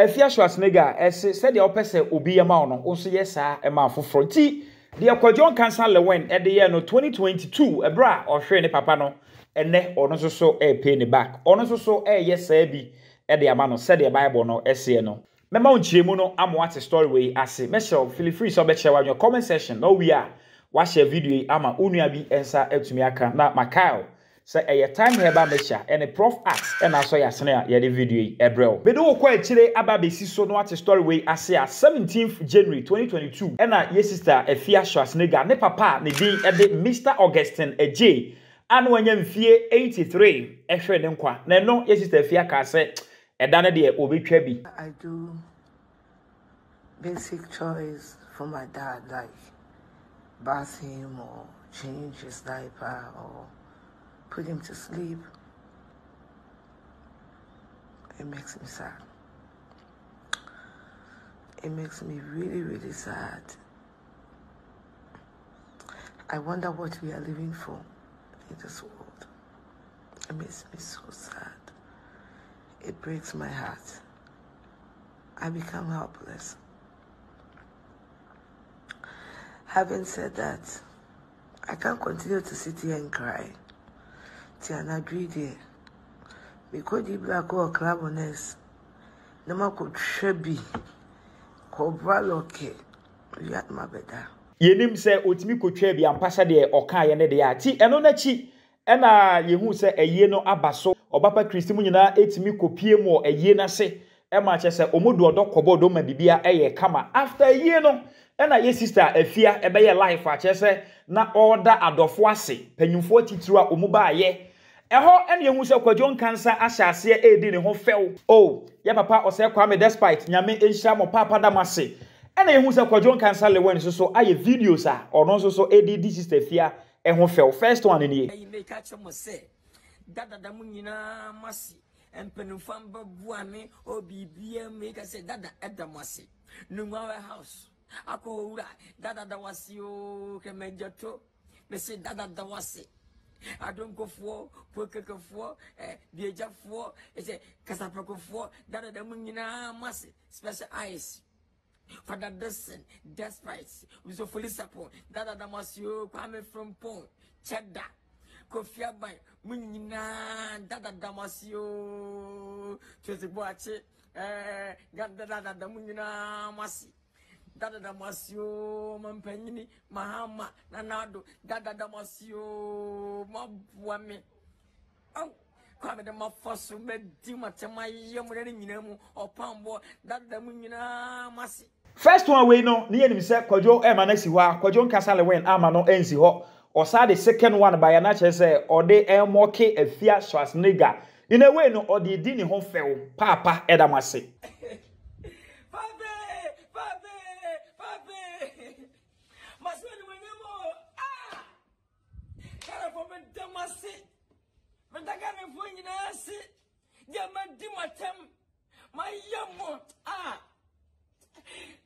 Afia Schwar ese said the opese obi yama ono also yesa ema foforo nti the Kwadwo Nkansah LilWin at the year no 2022 ebra ohwe ne papa no ene ono so pay ne back ono so yes bi e de ama no said the Bible no ese no mema unchiremu no amwate story we ase mesho feel free so be share your comment section no we are wa share video ama onua bi ensa etumi aka na Makyle say a time here ba mesha and a prof act and aso ya sene ya the video ebrel be do kwa chire aba besi so no what story we ase 17th January 2022 and ye sister Afia Schwar ne papa ne din e de Mr. Augustine Ej anu anya mfie 83 ehwe ne nkwa na no ye sister Afia ka se eda ne de obetwa bi. I do basic chores for my dad, like bath him or change his diaper or put him to sleep. It makes me sad. It makes me really, really sad. I wonder what we are living for in this world. It makes me so sad. It breaks my heart. I become helpless. Having said that, I can't continue to sit here and cry. Tiana greedy. Because the black or club on us. No man could shabby. Cobra loke. We at my better. Yenim se otimi kotwa bi ampasa de oka ye ne de ya ti eno na chi ena yehu se eye no abaso obapa Kristi mu nyina etimi kopie mu eye na se e ma che se omodu odo kobodo ma bibia eye kama after eye no ena ye sister Afia ebe ye life a che se na order adofo ase panyimfo titru a omuba ye eho ene yehu se Kwadwo Nkansah ahyase edi ne ho few oh ye papa ose kwa me despite nyame enhia mo papa damase ena yehu se Kwadwo Nkansah LilWin so aye videos a ono so edi sister Afia e ho few first one ni e make catch mo say dada da mu nyina masi empenufam babua me obibia make say dada edamase nungwa house akowura dada da wasi o kemejato me say dada da wasi adonkofo pokekefo biejafo say kasapakofo dada da mu nyina masi special eyes for that person despite we so fully support dada da masio kwame from pon cheddar kofia by munina dada da masio Tracy Boakye dada da munina masi dada da masio mampanyini mahama nanado dada da masio mabuame oh kwame da mafaso medi matema yemure nyina mu opambo dada munina masi. First one we no ni enim se Kwadwo e ma na si ho a Kwadwo Nkansah LilWin ama no ensi ho osa the second one by na che se ode e moke Afia Schwar in a way no ode di ni ho few papa edamase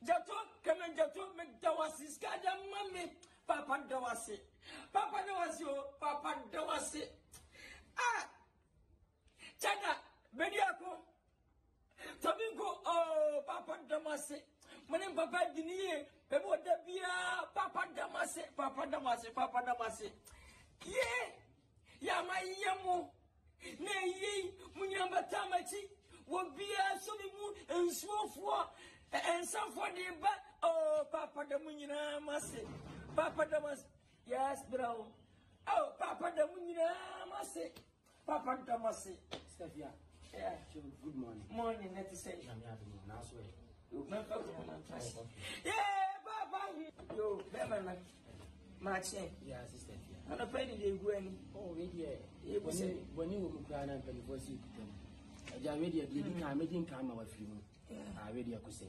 Jato kamen jato me dawasi skada mami papa dawasi o papa dawasi chada bediako tobingo oh papa dawasi mane papa diniye bebo dabia papa dawasi ye ya mayemu ne yi munyamba tamachi wo bia so bi mu ensuofo and some for the back, oh, Papa the Munina Massy, Papa the Mass, yes, bro. Oh, Papa the Munina Massy, Papa the Massy, Stefia. Yeah, good morning. Morning, let's say. I'm having an answer. Yeah, Papa, yo, Beverly, Marching. Yeah, sister. I'm a penny they go any. Oh, yeah, when you were crying and penny for you. I already a meeting come with you. I already could say.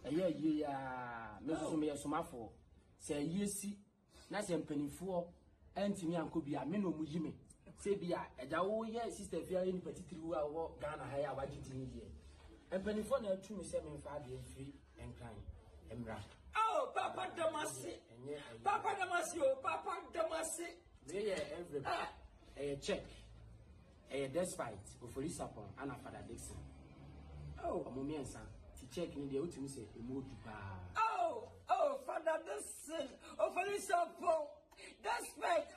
A year, Mrs. Sumafo, say, yes, Nash and Penny for, and to me, and could be a minimum with Jimmy. Say, be a daw, yes, sister, if you are in particular, walk down a higher budget in here. And Penny for 275 years free and crying. And rough. Oh, Papa Damasi, Papa Damasio, Papa Damasi. They are every a check, a despite, for police upon Anna Father Dixon. Oh, Mummy and son. check in the ultimate say Oh, Father, this sin. Oh, Felicia, that's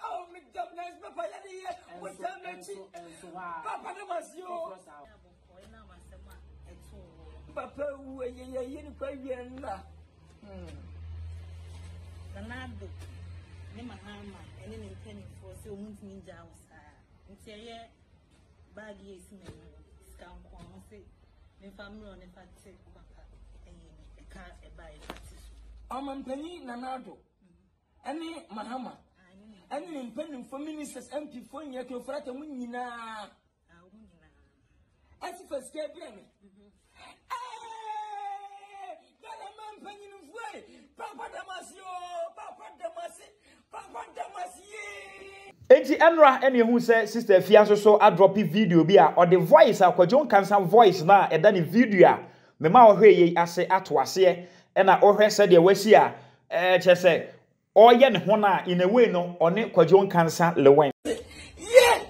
oh, me nice Papa, what Papa, the was you. Papa, you quite Danado, Nema Hama, and then intending for so much ninja was here. Bad years, scam, say, my family on a fat a car, a buy a penny, Nanado. Any Mahama, any impending for ministers empty for your frat and winning now. As if I scared me. Papa Damasio. Enti Enra ene hu se sister Afia so a drop video bi a or the voice a Kwadwo Nkansah voice na e da ne video a me ma wo hwe yi ase ato ase e na wo hwe se de wasi a che se oye ne ho na in a way no one Kwadwo Nkansah LilWin. Yeah.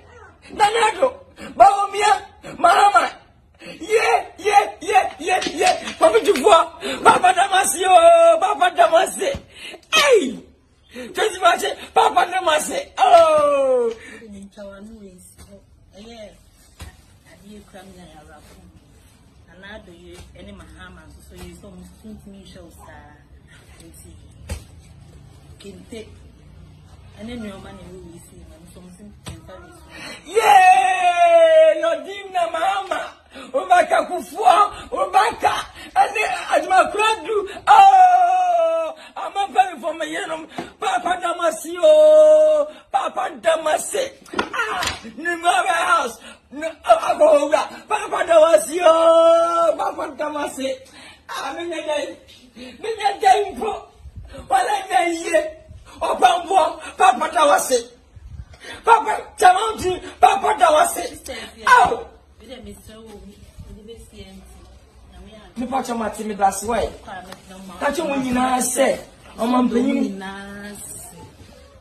Nanado. Bawomia. Mama. Yeah. Papa Jufwa. Papa Damasio. Hey. Tracy Boakye. Papa Damasio. Oh. Another you any Mahama, so you saw me shows Kinte and then your money will see something. Yeah, no dimna mama. Ubaka kufua, ubaka, and then Ajma Kwadwo. Oh, I'm a very for my yenum. Papa Damasio, Papa Damasio. Ah, Nimaba house. No, Papa Damasio, Papa Damasio. Ah, Minya Tempo. Wala ye. Opambo, Papa Damasio. Papa Tamanti, Papa Damasio. Oh. Me pacha mati me das way. Tacho munyina se. Omampanyin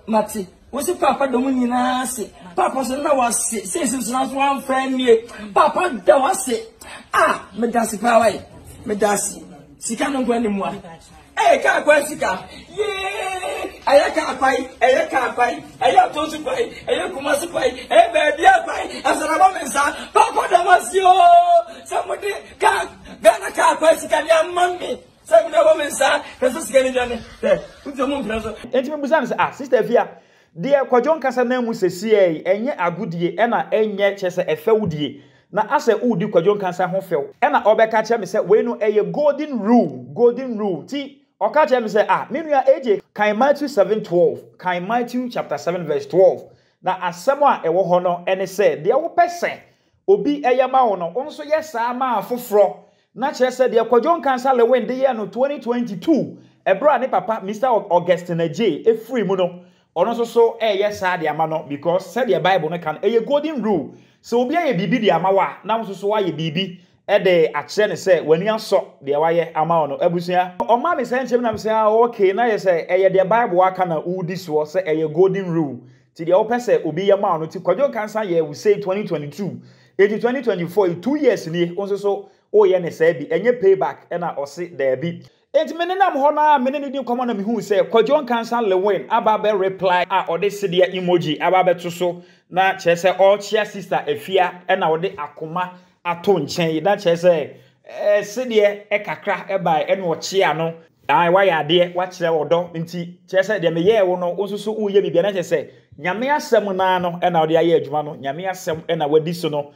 mati. Wo se papa do munyina se. Papa so na wase. Se so na so wan friend nie. Papa da wase. Ah, me das pa way. Me das. Sika no kwa ni mu a. Ka kwa sika. Ye! Ayaka apai. Aya tozu pai. Aya kumasu pai. Baby apai. Asara mensa. Papa Damasio. Somebody ka Gana ka kwa sika ni amami. Somebody mensa. Peso sika ni jane. Uzo mu preso. Enti me busa se sister Afia de Kwadwo Nkansah na mu sesie enye agudie e na enye chese efewudie. Na ase udi Kwadwo Nkansah ho few. E na obeka che me se we no eye golden rule. Ti oka che me se menua AJ kan Matthew 7:12. Kan Matthew chapter 7 verse 12. Na asemo a ewo ho no ene se de wo pese obi eyama wo no onso yesa ma afoforo na che se de Kwadwo Nkansah LilWin de ye no 2022 ebra ne papa Mr. Augustine J efree mu no ono so yesa de ama no because said the Bible no kan eye golden rule so obi aye bibi de ama wa na so wa ye bibi de akye ne se wani aso de waye ama ono abusua o ma me se nchem na me se okay na ye se eye the Bible aka na udi so se eye golden rule ti de opese obi ye ma ono ti Kwadwo Nkansah ye we say 2022 age 2024 2 years ni onso so o ye ne se bi enye payback e na ose there bi enti menenam ho na menene din komo na me hu se Kwadwo Nkansah LilWin ababe reply ode sedia emoji ababe to so na chese all chia sister Afia e na ode akoma ato nchen da chese sedia kakra e bai e no chia no wa ya de wa kire wodo nti chese de me ye wo no osusu uye bibia na chese nyame asem na no e na ode aye adwuma no nyame asem e na wadi so no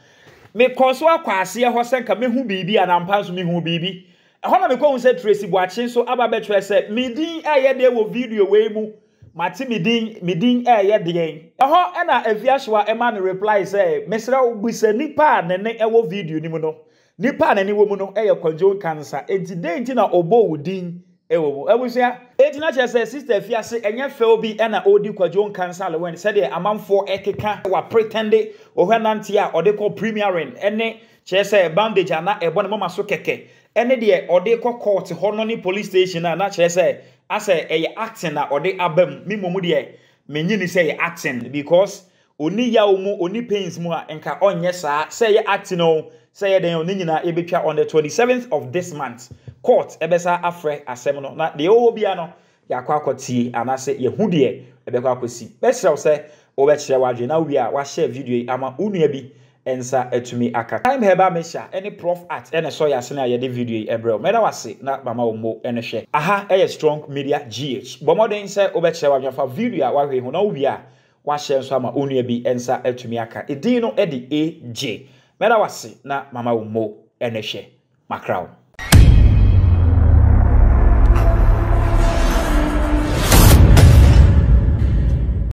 me koso akwase ho senka me hu bibi anampa so me hu bibi ehona me ko say Tracy Boakye so ababe twa say midin eye de wo video we mu mati midin eye de yen eho e na Afia Schwar e ma no reply say mesra obisa nipa ne ne e wo video ni mu no nipa ne ne wo mu no eye Kwadwo Nkansah enti de enti na obo wudin e wo mu abusia enti na che say sister Afia se enye fe obi e na odi Kwadwo Nkansah LilWin say de amamfo ekeka wa pretende ohwanante a ode call premiering ene che say bandage ana ebo ne mama so keke ene de ode call court ho no ni police station na che say ase eye acting na ode abam mi momu de menyini say acting because oni ya mu oni pains mu a enka onye saa say ye act no say ye den oni nyina ebetwa on the 27th of this month court ebesa afre asem no na de obia no yakwa akotie anase ye hu de ebekwa akosi besew say obekire wadwe na wi a wa share video ama unua bi ensa etumi aka time heba mesha any prof art ene so ya se na ye de video ebrel meda wase na mama omo ene hwe aha eye strong media gh bomoden say obekire wadwe fa video a wa hwe hu na wi a wa share so ama unua bi ensa etumi aka edin no e de aj meda wase na mama omo ene hwe makraw